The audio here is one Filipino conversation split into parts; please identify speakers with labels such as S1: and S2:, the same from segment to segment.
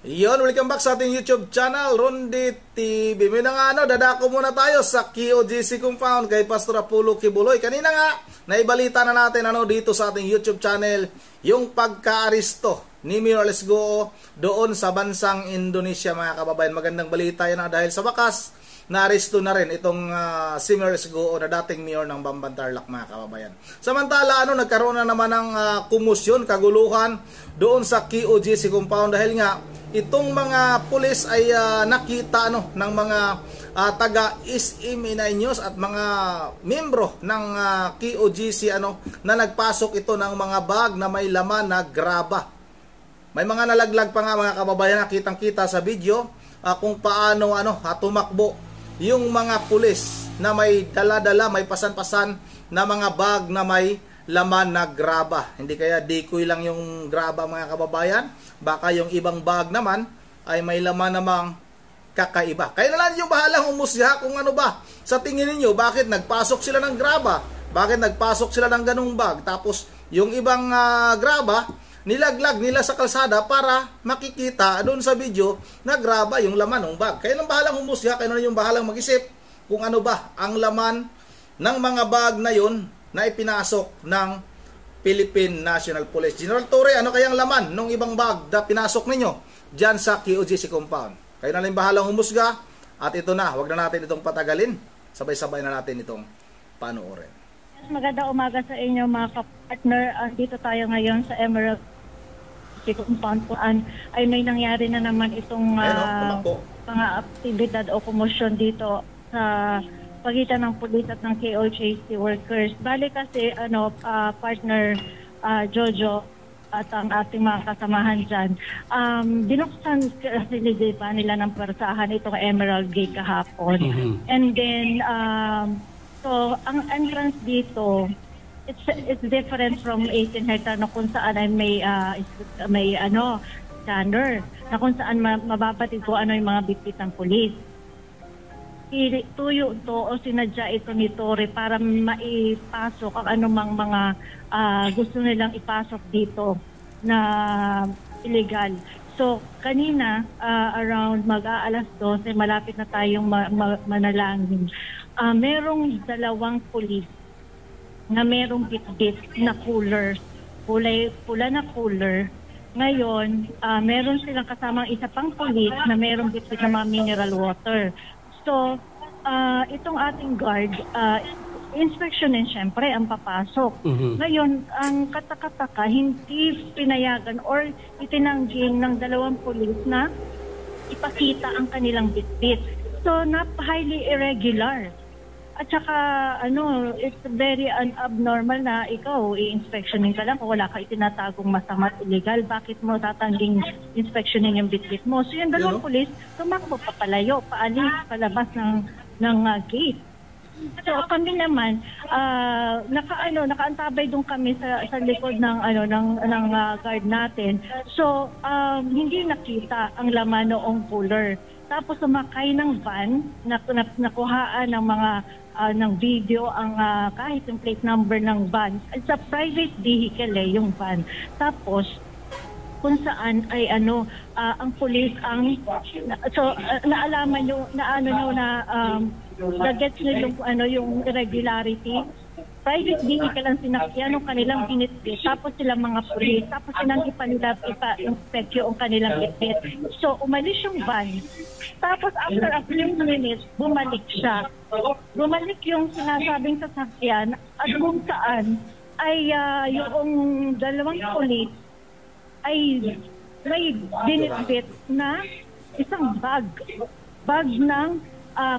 S1: Yon, welcome back sa ating YouTube channel, Rondy TV. May na nga dadako muna tayo sa QOGC compound kay Pastor Apollo Kibuloy. Kanina nga, naibalita na natin dito sa ating YouTube channel, yung pagka-aristo ni Mayor Alice Goo doon sa bansang Indonesia, mga kababayan. Magandang balita yan dahil sa wakas, na-aristo na rin itong si Mayor Alice Goo na dating mayor ng Bamban Tarlac, mga kababayan. Samantala, nagkaroon na naman ng kumusyon, kaguluhan doon sa QOGC compound dahil nga itong mga pulis ay nakita ng mga taga SMNI News at mga membro ng QOGC na nagpasok ito ng mga bag na may laman na graba. May mga nalaglag pa nga, mga kababayan, nakitang-kita sa video kung paano tumakbo yung mga pulis na may dala-dala, may pasan-pasan na mga bag na may laman na graba. Hindi kaya decoy lang yung graba, mga kababayan. Baka yung ibang bag naman ay may laman namang kakaiba. Kaya na lang yung bahalang umusya kung ano ba. Sa tingin niyo, bakit nagpasok sila ng graba? Bakit nagpasok sila ng ganung bag? Tapos yung ibang graba, nilaglag nila sa kalsada para makikita doon sa video na graba yung laman ng bag. Kaya nang bahalang umusya, kaya na yung bahalang mag-isip kung ano ba ang laman ng mga bag na yun na ipinasok ng Philippine National Police. General Torre, ano kayang laman ng ibang bag na pinasok ninyo dyan sa QOGC compound? Kayo na lang bahalang humusga. At ito na, wag na natin itong patagalin. Sabay-sabay na natin itong panoorin.
S2: Magandang umaga sa inyo, mga kapartner. Dito tayo ngayon sa Emerald compound po. Ay may nangyari na naman itong mga aktibidad o komosyon dito sa pagitan ng pulis at ng QOGC workers. Bali kasi partner Jojo at ang ating mga kasamahan dyan, binuksan kasi nila ng persahan itong Emerald Gate kahapon. And then so ang entrance dito, it's different from 18 hectare na kung saan ay may scanner na kung saan mababati ko yung mga bitbit ng pulis. Tuyo to o sinadya ito ni Torre para maipasok ang anumang mga gusto nilang ipasok dito na illegal. So kanina around mag-aalas 12, malapit na tayong manalangin. Merong dalawang pulis na merong bitbit na cooler, kulay pula na cooler. Ngayon, meron silang kasamang isa pang pulis na merong bitbit na mga mineral water. So, itong ating guard, inspeksyonin syempre ang papasok. Ngayon, ang katakataka, hindi pinayagan or itinangging ng dalawang pulis na ipakita ang kanilang bitbit. So, highly irregular. At saka, it's very abnormal na ikaw, i-inspectionin ka lang kung wala ka itinatagong masama at illegal. Bakit mo tatangging inspectionin yung bitbit mo? So yung dalawang pulis, tumakbo papalayo, paalis, palabas ng gate. So kami naman, nakaantabay doon kami sa likod ng guard natin. So hindi nakita ang laman noong cooler. Tapos sumakay ng van, nakuhaan ng mga ng video ang kahit yung plate number ng van. It's a private vehicle yung van. Tapos kung saan ay ang pulis ang naalaman nyo na-gets nyo yung irregularity. Private vehicle ang sinakyan ng kanilang binitbit, tapos silang mga pulis, tapos sinanggi pa nila ipa-inspect yung kanilang bitbit. So, umalis yung van. Tapos, after a few minutes, bumalik siya. Bumalik yung sinasabing sasakyan at kung saan ay yung dalawang pulis ay may binitbit na isang bag ng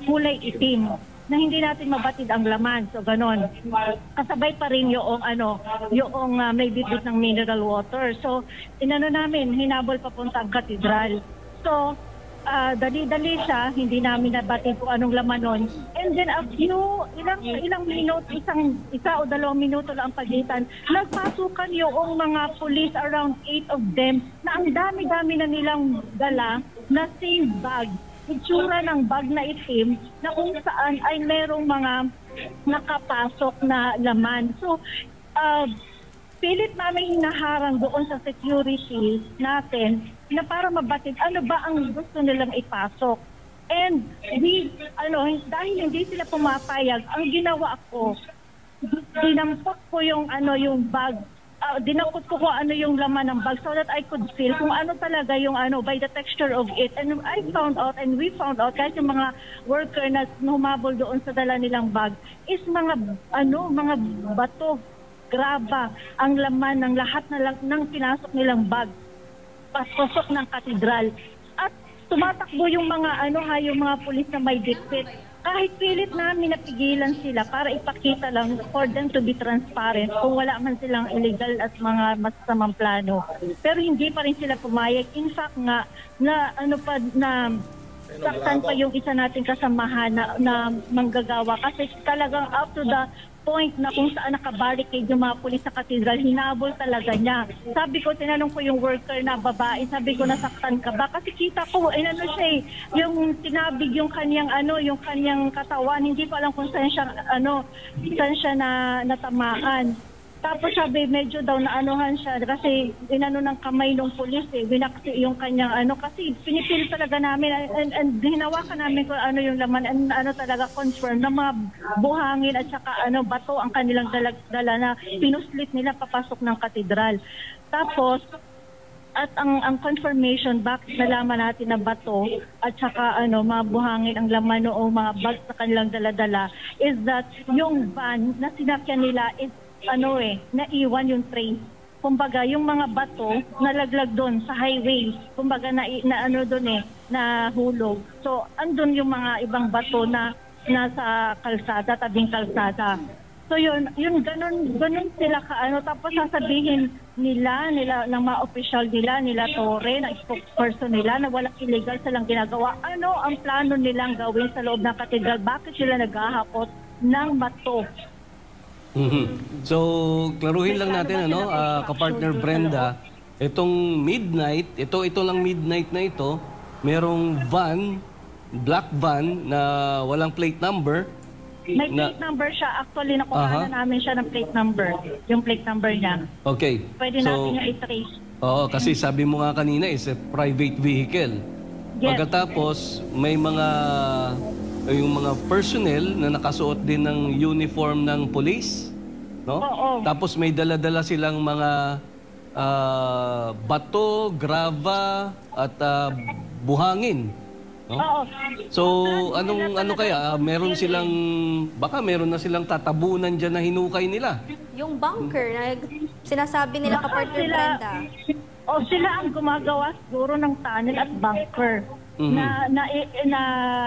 S2: kulay itim na hindi natin mabatid ang laman. So, ganon. Kasabay pa rin yung may bitbit ng mineral water. So, namin, hinabol papunta ang katedral. So, dali-dali siya, hindi namin nabatid kung anong laman nun. And then, ilang minuto, isa o 2 minuto lang ang pagitan, nagpasukan yung mga police, around 8 of them, na ang dami-dami na nilang dala na same bag. Itsura ng bag na itim na kung saan ay merong mga nakapasok na laman. So, pilit namin hinaharang doon sa security natin na para mabatid ano ba ang gusto nilang ipasok. And dahil hindi sila pumapayag, ang ginawa ko, dinampot ko yung bag. Dinakot ko kung ano yung laman ng bag so that I could feel kung ano talaga yung by the texture of it. And I found out and we found out kahit yung mga worker na humabol doon sa dala nilang bag is mga bato, graba ang laman ng lahat ng pinasok nilang bag pasok ng katedral. At tumatakbo yung yung mga pulis na may dikit. Kahit pilit namin napigilan sila para ipakita lang for them to be transparent kung wala man silang illegal at mga masasamang plano. Pero hindi pa rin sila pumayag. In fact nga, saktan pa yung isa nating kasamahan na manggagawa kasi talagang up to the point na kung saan nakabarricade yung mga pulis sa katedral, hinabol talaga niya. Sabi ko, tinanong ko yung worker na babae, sabi ko, nasaktan ka ba? Kasi kita ko, yung tinabig yung kanyang katawan, hindi ko alam kung saan siya natamaan. Tapos sabi, medyo daw naanuhan siya kasi ng kamay ng pulis binaksi yung kanyang kasi pinipil talaga namin and hinawakan namin kung ano yung laman and talaga confirm na mga buhangin at saka bato ang kanilang dala na pinuslit nila papasok ng katedral. Tapos at ang confirmation bakit nalaman natin na bato at saka mga buhangin ang laman o mga bag sa kanilang dala-dala is that yung van na sinakyan nila is naiwan yung train. Kumbaga, yung mga bato nalaglag doon sa highway. Kumbaga, nahulog. So, andun yung mga ibang bato na nasa kalsada, tabing kalsada. So, yun ganun sila tapos sasabihin nila ng mga official nila Torre, na spokesperson nila, na walang illegal silang ginagawa. Ano ang plano nilang gawin sa loob ng katedral? Bakit sila naghahakot ng bato?
S3: So, klaruhin lang natin, kapartner Brenda, itong midnight, ito lang midnight na ito, merong van, black van na walang plate number.
S2: May plate number siya. Actually, nakuha na namin siya ng plate number. Yung plate number niya.
S3: Okay.
S2: Pwede natin yung i-trace.
S3: Oo, kasi sabi mo nga kanina, is a private vehicle. Yes. Pagkatapos, may yung mga personnel na nakasuot din ng uniform ng police, no?
S2: Oo.
S3: Tapos may dala-dala silang mga bato, grava at buhangin, no?
S2: Oo.
S3: So ano kaya meron na silang tatabunan diyan na hinukay nila.
S4: Yung bunker na sinasabi nila kapartner Brenda.
S2: Sila ang gumagawa siguro ng tunnel at bunker. Na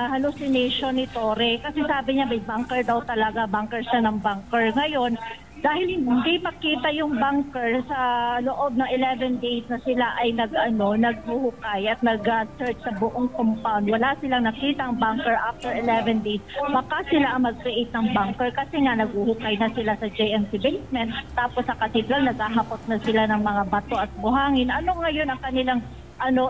S2: hallucination ni Torre kasi sabi niya may bunker daw talaga, bunker siya ng bunker. Ngayon, dahil hindi makita yung bunker sa loob ng 11 days na sila ay naghuhukay at nag-search sa buong compound, wala silang nakita ang bunker after 11 days. Baka sila ang mag-create ng bunker kasi nga naghuhukay na sila sa JMC basement, tapos sa cathedral naghahakot na sila ng mga bato at buhangin. Ano ngayon ang kanilang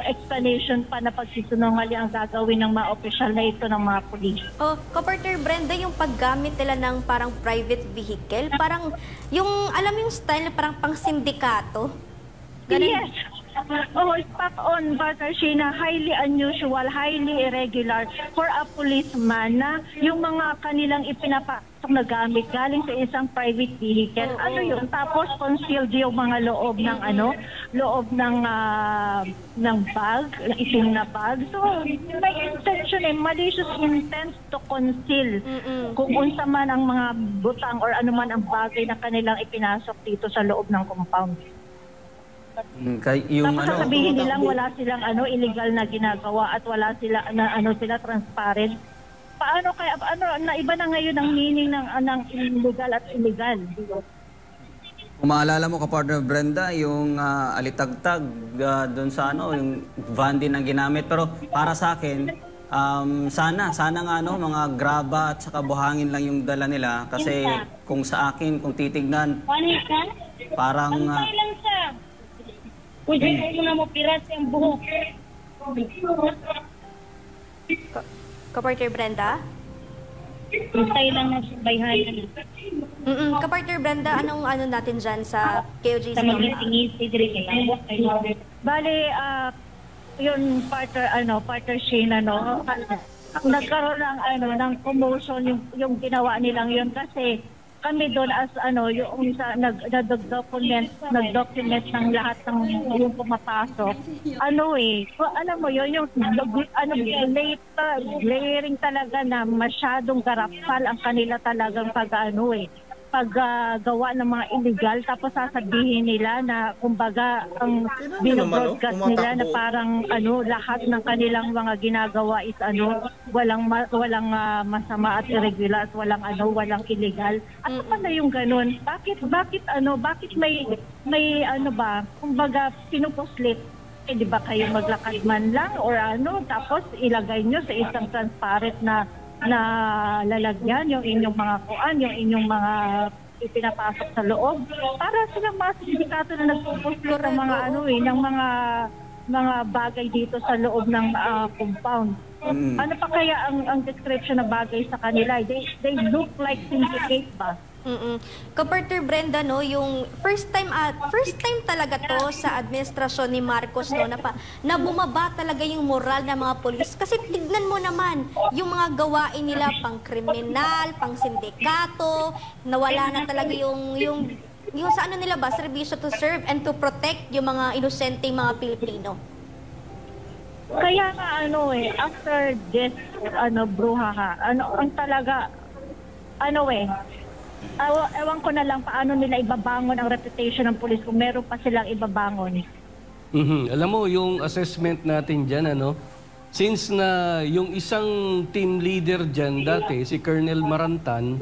S2: explanation pa na pagsisunungali ang gagawin ng mga opisyal na ito ng mga pulis?
S4: Kapartner Brenda, yung paggamit nila ng parang private vehicle, parang alam yung style na parang pang sindikato?
S2: Yes. Spot on, Partner Sheena. Highly unusual, highly irregular for a policeman na yung mga kanilang ipinapasok na gamit galing sa isang private vehicle. Ano yun? Tapos concealed yung mga loob ng ng bag, itim na bag. So, may intention malicious intent to conceal kung unsa man ang mga butang or ano man ang bagay na kanilang ipinasok dito sa loob ng compound. Tapos sasabihin nilang wala silang illegal na ginagawa at wala sila sila transparent. Paano kaya na iba na ngayon ang meaning ng illegal at illegal?
S5: Kung maalala mo kapartner Brenda, yung alitagtag doon sa yung van din ang ginamit, pero para sa akin sana nga mga graba at saka buhangin lang yung dala nila kasi kung sa akin kung titignan parang
S2: pwede mo na mo piras yung buhok.
S4: Kapartner Brenda?
S2: Tayo lang nagsubayhan.
S4: Kapartner Brenda, anong natin dyan sa KOJC?
S2: Sa mag-tingis, Bale, yun partner Sheena, nagkaroon ng commotion yung ginawa nilang yun kasi kami doon as yung sa nag-document ng lahat ng yung pumapasok. Alam mo yun, yung glaring talaga na masyadong garapal ang kanila talagang paggawa ng mga illegal, tapos sasabihin nila na kumbaga ang binobroadcast nila na parang lahat ng kanilang mga ginagawa is walang masama at irregular at walang illegal. Ano pala yung ganun? Bakit may kumbaga pinupuslit, di ba kayo maglakad man lang or tapos ilagay nyo sa isang transparent na lalagyan yung inyong mga yung inyong mga ipinapasok sa loob para silang mga sindikato na nagpupuslit ng mga ng mga bagay dito sa loob ng compound. Ano pa kaya ang description na bagay sa kanila? They look like syndicate ba?
S4: Kapartner Brenda, yung first time talaga to sa administrasyon ni Marcos, na bumaba talaga yung moral ng mga pulis. Kasi tignan mo naman, yung mga gawain nila pang kriminal, pang sindikato, nawala na talaga yung sa nila ba, serbisyo to serve and to protect yung mga inosenteng mga Pilipino.
S2: Kaya nga after this bruhaha, ang talaga ewan ko na lang paano nila ibabangon ang reputation ng pulis kung meron pa silang ibabangon.
S3: Alam mo, yung assessment natin dyan, since na yung isang team leader dyan dati, si Colonel Marantan,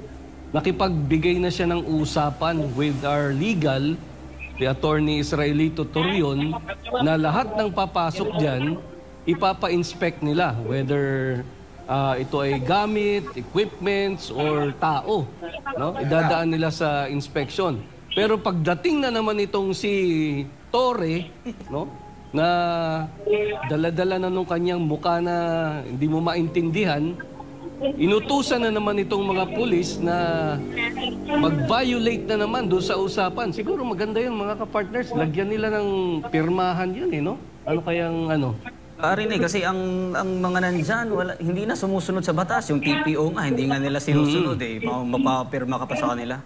S3: nakipagbigay na siya ng usapan with our legal, the attorney Israelito Torion, na lahat ng papasok dyan, ipapa-inspect nila, whether ito ay gamit, equipments, or tao. Idadaan nila sa inspection. Pero pagdating na naman itong si Torre, na dala-dala na nung kanyang mukha na hindi mo maintindihan, inutusan na naman itong mga pulis na mag-violate na naman doon sa usapan. Siguro maganda yun, mga kapartners. Lagyan nila ng pirmahan yun, Ano kayang
S5: Kasi ang mga nandyan, hindi na sumusunod sa batas. Yung TPO nga, hindi nga nila sinusunod mapapirma ka pa sa kanila.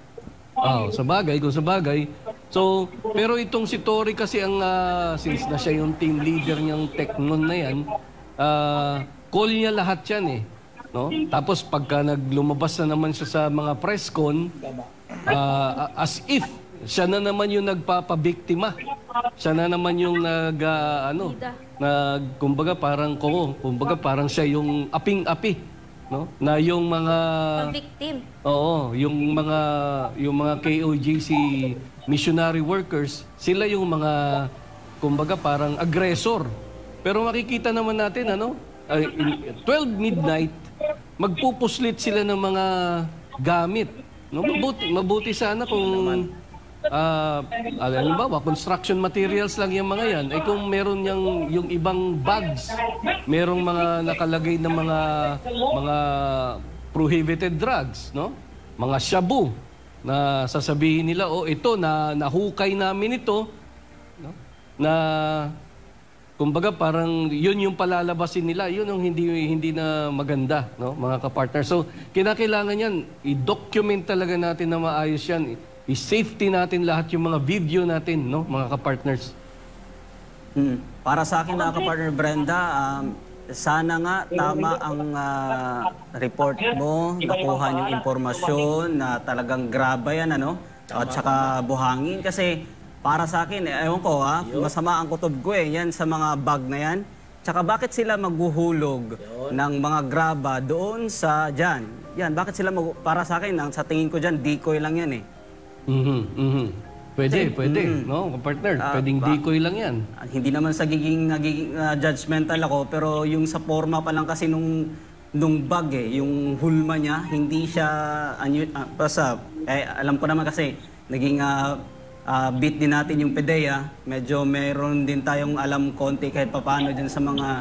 S3: Sa bagay. So, pero itong si Tori kasi since na siya yung team leader niyang Teknon na yan, call niya lahat yan Tapos pagka lumabas na naman siya sa mga press con, as if siya na naman yung nagpapabiktima. Siya na naman yung kumbaga parang siya yung aping-api, na yung mga
S4: victim.
S3: Oo, yung mga KOJC missionary workers, sila yung mga kumbaga parang aggressor. Pero makikita naman natin 12 midnight magpupuslit sila ng mga gamit. Mabuti sana kung construction materials lang yung mga yan. Kung meron yung ibang bags, merong mga nakalagay na mga prohibited drugs, mga shabu, na sasabihin nila, ito, nahukay namin ito, na kumbaga parang yun yung palalabasin nila, yun yung hindi na maganda, mga kapartner. So, kinakailangan yan, i-document talaga natin na maayos yan, i-safety natin lahat yung mga video natin, mga kapartners.
S5: Para sa akin, mga kapartner Brenda, sana nga tama ang report mo, nakuha yung impormasyon na talagang graba yan, at saka buhangin. Kasi para sa akin, ewan ko masama ang kutob ko yan sa mga bag na yan. Tsaka bakit sila maghuhulog ng mga graba doon sa dyan? Yan, bakit sila para sa akin, sa tingin ko dyan, decoy lang yan
S3: Pwede, partner, pwedeng decoy lang yan.
S5: Hindi naman sa nagiging judgmental ako, pero yung sa forma pa lang kasi nung bag yung hulma niya, hindi siya, alam ko naman kasi, naging beat din natin yung PDEA, medyo meron din tayong alam konti kahit papaano dyan sa mga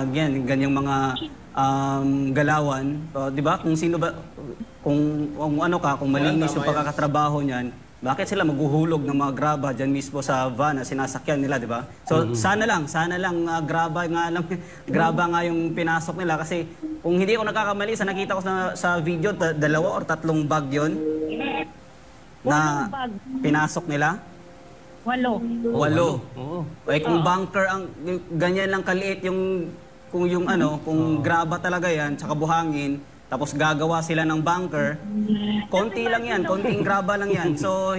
S5: ganyang mga galawan. So, di ba? Kung sino ba, kung malinis yung pagkakatrabaho niyan, bakit sila maghuhulog ng mga graba dyan mismo sa van na sinasakyan nila, di ba? So sana lang graba nga yung pinasok nila kasi kung hindi ako nagkakamali sa nakita ko sa video, 2 or 3 bag yun na pinasok nila.
S2: 8.
S5: 8. Eh kung bunker ang ganyan lang kaliit kung graba talaga yan, tsaka buhangin, tapos gagawa sila ng bunker, konti lang yan, konting graba lang yan. So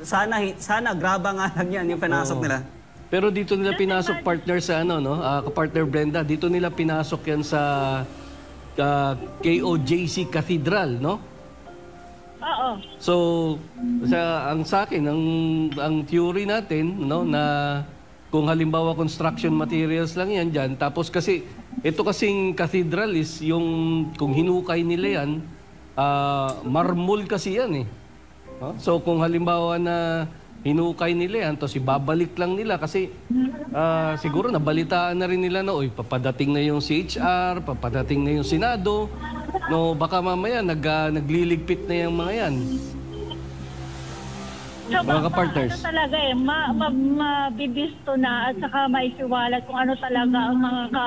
S5: sana graba nga lang yan yung pinasok nila.
S3: Pero dito nila pinasok, partner, sa partner Brenda, dito nila pinasok yan sa KOJC Cathedral, no?
S2: Oo.
S3: So, sa akin, ang theory natin, no, na kung halimbawa construction materials lang yan dyan, tapos kasi, ito kasing cathedral is yung, kung hinukay nila yan, marmol kasi yan eh. So, kung halimbawa na hinukay nila yan, tapos ibabalik lang nila kasi siguro nabalitaan na rin nila na, papadating na yung CHR, papadating na yung Senado, no, baka mamaya nagliligpit na yung mga yan.
S2: So,
S3: mga partners.
S2: Ano talaga mabibisto na at saka maisiwalat kung ano talaga ang mga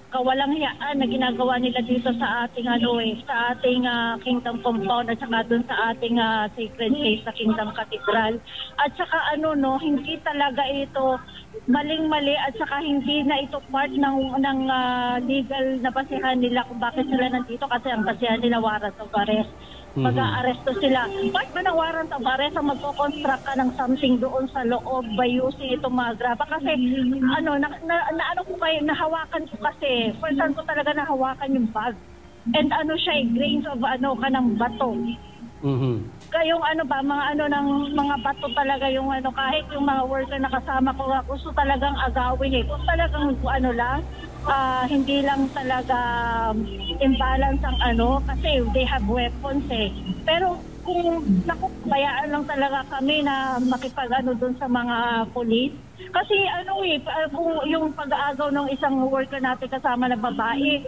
S2: kawalang hiyaan na ginagawa nila dito sa ating sa ating Kingdom Compound at saka dun sa ating sacred place sa Kingdom Cathedral. At saka hindi talaga ito maling-mali at saka hindi na ito part ng legal na basihan nila kung bakit sila nandito kasi ang basihan nila warrant of arrest. Mag-aaresto sila. Bakit ba ng warrant of arrest ang magko-construct ka ng something doon sa loob by using itong mga graba? Kasi nahawakan ko kasi. First time ko talaga nahawakan yung bag. And siya, grains of kanang bato. Kayong mga bato talaga yung kahit yung mga worker na kasama ko, gusto talagang agawin eh. Kung talagang hindi lang talaga imbalance ang kasi they have weapons eh. Pero kung bayaan lang talaga kami na makipag doon sa mga police. Kasi kung yung pag-aagaw ng isang worker natin kasama na babae,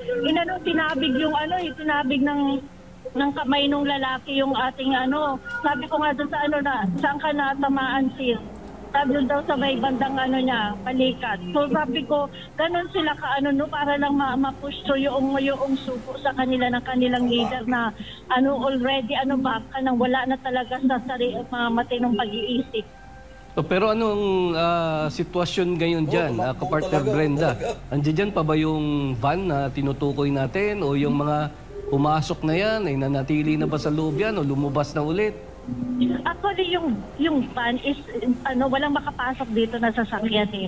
S2: tinabig yung tinabig ng kamay ng lalaki yung ating sabi ko nga doon sa na saan ka natamaan sis? Sabi doon daw sa may bandang niya, balikat. So sabi ko, ganun sila para lang ma-push to yung suko sa kanila ng kanilang leader na already nang wala na talaga sa mga matinong pag-iisip.
S3: So, pero anong sitwasyon ngayon dyan, kapartner Brenda? Andiyan dyan pa ba yung van na tinutukoy natin o yung mga pumasok na yan ay nanatili na ba sa loob yan o lumabas na ulit?
S2: Actually, yung van is, walang makapasok dito na sasakyan eh.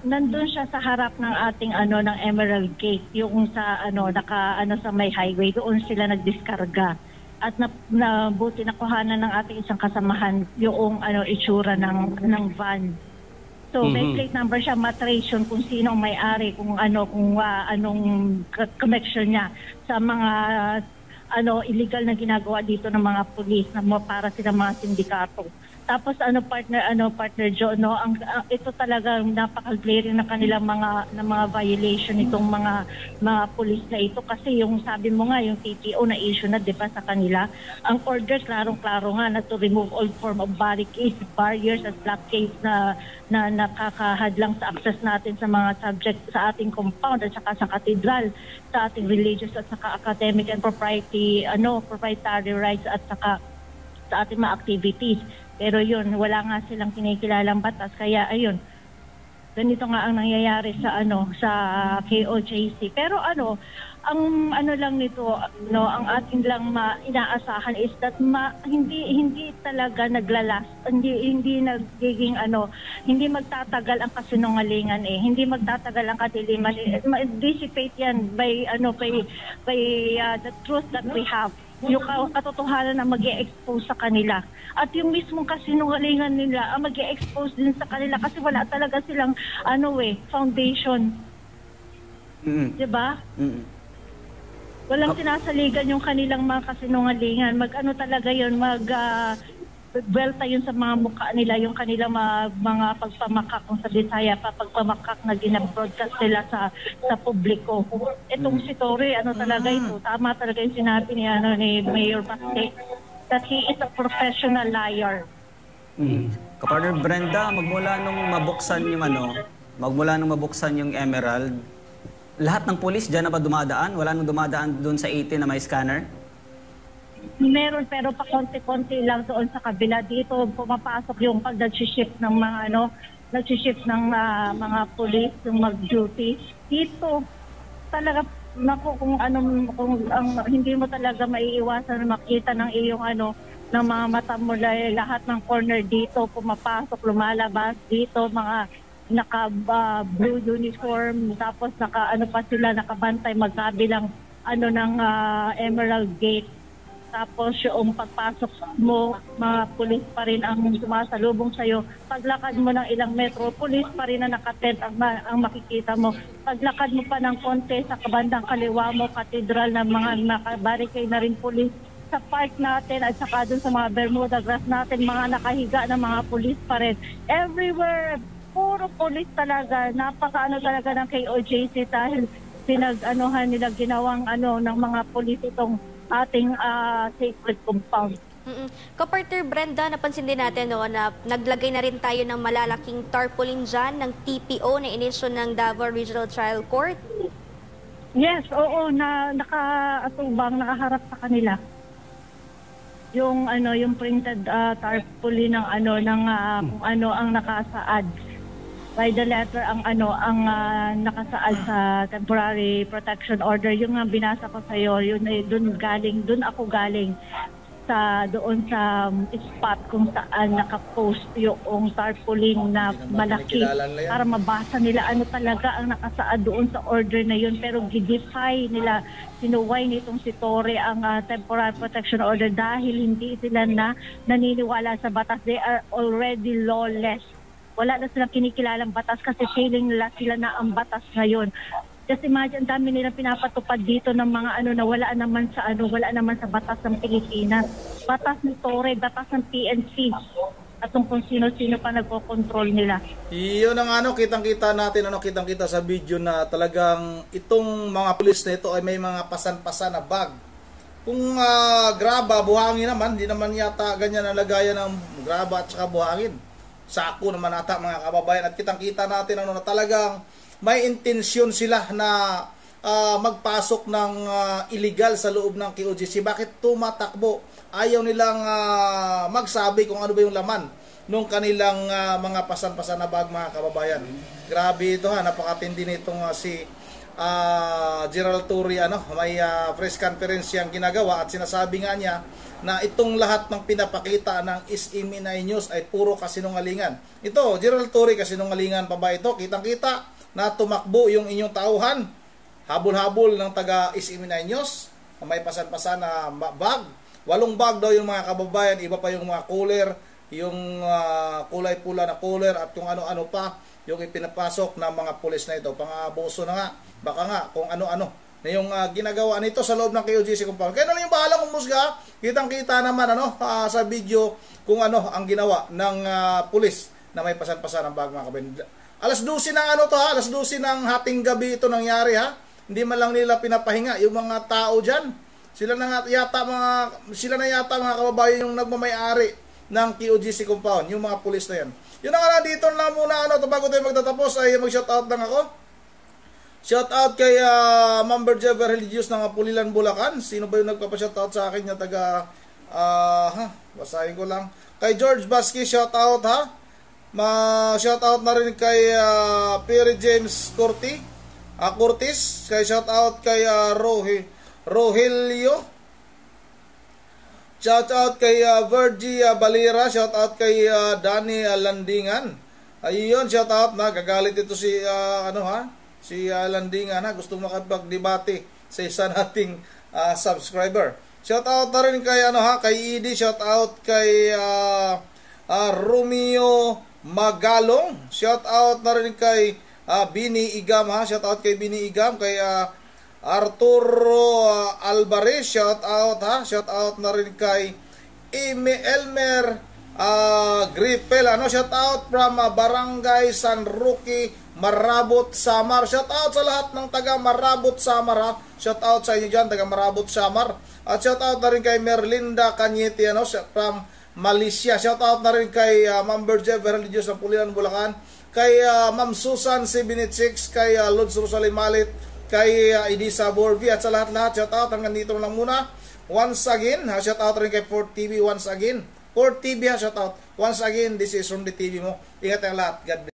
S2: Nandun siya sa harap ng ating, ng Emerald Gate, yung sa, sa may highway, doon sila nagdiskarga. At buti nakuhanan ng ating isang kasamahan yung, itsura ng van. So, may plate number siya, matration kung sino ang may-ari, kung anong connection niya sa mga illegal na ginagawa dito ng mga pulis na para sila mga sindikato. Tapos partner Joe, ito talagang napaka-glaring na kanilang mga violation itong mga pulis na ito kasi yung sabi mo nga yung TTO na issue na 'di ba sa kanila, ang order klarong-klaro nga na to remove all form of barricades, barriers at blockades na nakakahadlang sa access natin sa mga subject sa ating compound at saka sa cathedral, sa ating religious at saka academic and proprietary rights at saka sa ating mga activities. Pero yun, wala nga silang kinikilalang batas. Kaya ayun, ganito nga ang nangyayari sa sa KOJC. Pero ang lang nito, ang ating lang inaasahan is that hindi talaga naglalas, hindi nagiging hindi magtatagal ang kasinungalingan eh. Hindi magtatagal ang kadiliman. Dissipate yan by the truth that we have. Yung katotohanan na mag-e-expose sa kanila. At yung mismong kasinungalingan nila ang mag-e-expose din sa kanila kasi wala talaga silang foundation. Diba? Walang sinasaligan yung kanilang mga kasinungalingan. Talaga yun, welta yun sa mga mukha nila, yung kanilang mga pagpamakak kung sa Bisaya pa, pagpamakak na ginabroadcast nila sa publiko. Itong si Torre, talaga ito, tama talaga yung sinabi ni Mayor Baste. that he is a professional liar.
S5: Kapartner Brenda, magmula nung mabuksan yung Emerald, lahat ng pulis dyan na ba dumadaan? Wala nang dumadaan doon sa 80 na may scanner?
S2: Meron, pero pa konti-konti lang doon sa kabila. Dito pumapasok yung pag nag-shift ng mga nag-shift ng mga pulis yung mag-duty. Dito talaga kung hindi mo talaga maiiwasan na makita ng iyong ng mga mata mo, lahat ng corner dito pumapasok, lumalabas dito, mga naka blue uniform, tapos pa sila nakabantay magkabilang ng Emerald Gate. Tapos yung pagpasok mo, mga pulis pa rin ang sumasalubong sa'yo. Paglakad mo ng ilang metro, pulis pa rin na nakatent ang makikita mo. Paglakad mo pa ng konti sa kabandang kaliwa mo, katedral na mga nakabarricade na rin pulis. Sa park natin at saka dun sa mga Bermuda grass natin, mga nakahiga na mga pulis pa rin. Everywhere, puro pulis talaga. Napaka talaga ng KOJC dahil nila ginawang ng mga pulis itong ating sacred compound.
S4: Kapartner Brenda, napansin din natin na naglagay na rin tayo ng malalaking tarpaulin dyan ng TPO na inisyo ng Davao Regional Trial Court.
S2: Yes, oo, nakaatubang, nakaharap sa kanila. Yung printed tarpaulin ng kung ang nakasaad. By the letter ang nakasaad sa temporary protection order. Yung binasa ko sa iyo, yun doon ako galing doon sa spot kung saan naka-post yung tarpaulin na malaki para mabasa nila talaga ang nakasaad doon sa order na yun, pero gidefy nila, sinuway nitong si Torre ang temporary protection order dahil hindi sila naniniwala sa batas. They are already lawless. Wala na silang kinikilalang batas kasi feeling nila sila na ang batas ngayon. Just imagine, dami nilang pinapatupad dito ng mga na wala naman sa batas ng Pilipinas. Batas ni Torre, batas ng PNC. At kung sino-sino pa nagko-control nila.
S1: Iyon ang kitang-kita natin, kitang-kita sa video na talagang itong mga pulis na ito ay may mga pasan-pasan na bag. Kung graba, buhangin naman, hindi naman yata ganyan na lagayan ng graba at saka buhangin. Sako naman ata mga kababayan, at kitang-kita natin na talagang may intensyon sila na magpasok ng illegal sa loob ng KOJC. Bakit tumatakbo? Ayaw nilang magsabi kung ano ba yung laman nung kanilang mga pasan-pasan na bag, mga kababayan. Grabe ito, napakatindi nitong si Gerald Torre, may press conference siyang ginagawa at sinasabi nga niya na itong lahat ng pinapakita ng SME9 News ay puro kasinungalingan. Ito, Gerald Torre, kasinungalingan pa ba ito? Kitang-kita na tumakbo yung inyong tauhan, habol-habol ng taga SME9 News, may pasan-pasan na bag. 8 bag daw yung mga kababayan, iba pa yung mga cooler, yung kulay pula na cooler at kung ano-ano pa yung ipinapasok ng mga pulis na ito. Pang-abuso na nga, baka nga kung ano-ano na yung ginagawa nito sa loob ng KOJC compound. Kaya lang yung bahala kong musga, kitang-kita naman sa video kung ano ang ginawa ng pulis na may pasan-pasan ng bag, mga kababayan. Alas 12 ng alas 12 ng hating gabi ito nangyari, Hindi man lang nila pinapahinga yung mga tao diyan. Sila na yata mga kababayan yung nagmamay-ari ng KOJC compound, yung mga pulis na yan. Yun na nga, dito na muna bago tayo magtatapos ay mag-shoutout lang ako. Shoutout kay Ma'am Berjever Religious ng Pulilan, Bulacan. Sino ba yung nagpapa-shoutout sa akin na taga basahin ko lang. Kay George Baski, shoutout shoutout na rin kay Perry James Curtis. Kay shoutout kay Rogelio. Shoutout kay Virgie Balira. Shoutout kay Danny Landingan. Ayun, shoutout na. Gagalit ito si si Landingan, gusto makapagdebate sa isa nating subscriber. Shoutout na rin kay kay Edie. Shoutout kay Romeo Magalong. Shoutout na rin kay Bini Igam, shoutout kay Bini Igam, kay Arturo Alvarez, shoutout shoutout na rin kay Elmer Gripel, shoutout from Barangay San Roque, Marabot, Samar. Shout out sa lahat ng taga Marabot, Samar ha. Shout out sa inyo dyan, taga Marabot, Samar. At shout out na rin kay Merlinda Cañete from Malaysia. Shout out na rin kay Ma'am Berje Religious ng Pulilan, Bulacan. Kay Ma'am Susan 786, kay Lods Rosalie Malit, kay Edisa Borvi, at sa lahat-lahat, shout out. Hanggang dito lang muna. Once again, shout out rin kay Port TV once again. Port TV, shout out. Once again, this is Rondi TV mo. Ingat ang lahat. God bless.